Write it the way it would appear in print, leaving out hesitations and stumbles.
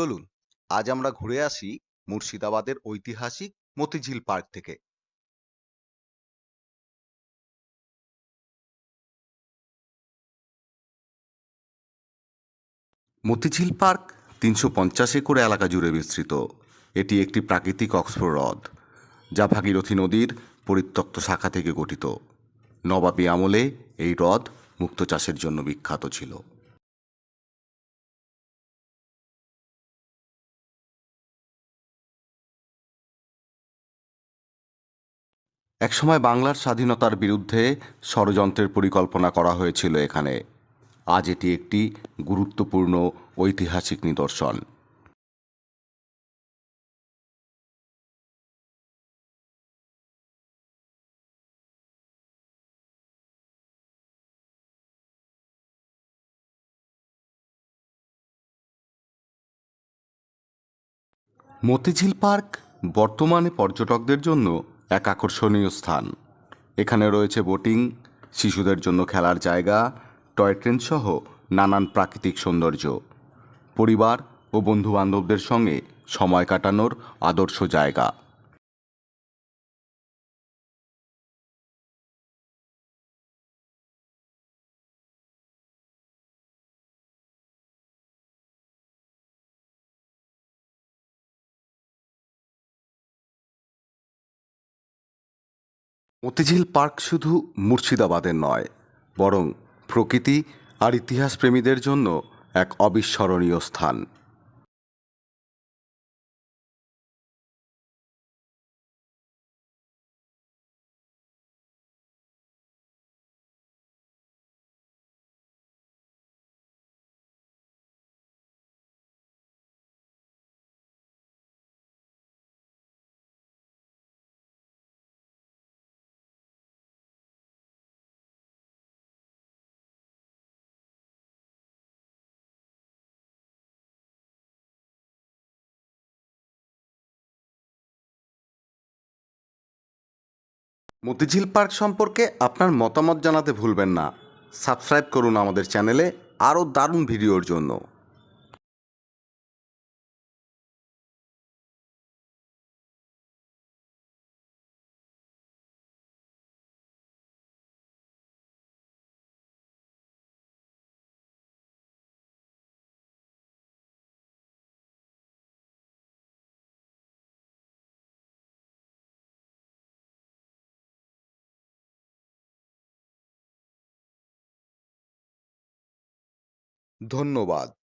চলুন আজ আমরা ঘুরে আসি মুর্শিদাবাদের ঐতিহাসিক মতিঝিল পার্ক থেকে। মতিঝিল পার্ক ৩৫০ একর এলাকা জুড়ে বিস্তৃত। এটি একটি প্রাকৃতিক অক্সফোর্ড হ্রদ, যা ভাগীরথী নদীর পরিত্যক্ত শাখা থেকে গঠিত। নবাবী আমলে এই হ্রদ মুক্ত চাষের জন্য বিখ্যাত ছিল। একসময় বাংলার স্বাধীনতার বিরুদ্ধে ষড়যন্ত্রের পরিকল্পনা করা হয়েছিল এখানে। আজ এটি একটি গুরুত্বপূর্ণ ঐতিহাসিক নিদর্শন। মতিঝিল পার্ক বর্তমানে পর্যটকদের জন্য এক আকর্ষণীয় স্থান। এখানে রয়েছে বোটিং, শিশুদের জন্য খেলার জায়গা, টয় ট্রেন সহ নানান প্রাকৃতিক সৌন্দর্য। পরিবার ও বন্ধুবান্ধবদের সঙ্গে সময় কাটানোর আদর্শ জায়গা। মতিঝিল পার্ক শুধু মুর্শিদাবাদের নয়, বরং প্রকৃতি আর ইতিহাস প্রেমীদের জন্য এক অবিস্মরণীয় স্থান। মতিঝিল পার্ক সম্পর্কে আপনার মতামত জানাতে ভুলবেন না। সাবস্ক্রাইব করুন আমাদের চ্যানেলে আরও দারুণ ভিডিওর জন্য। ধন্যবাদ।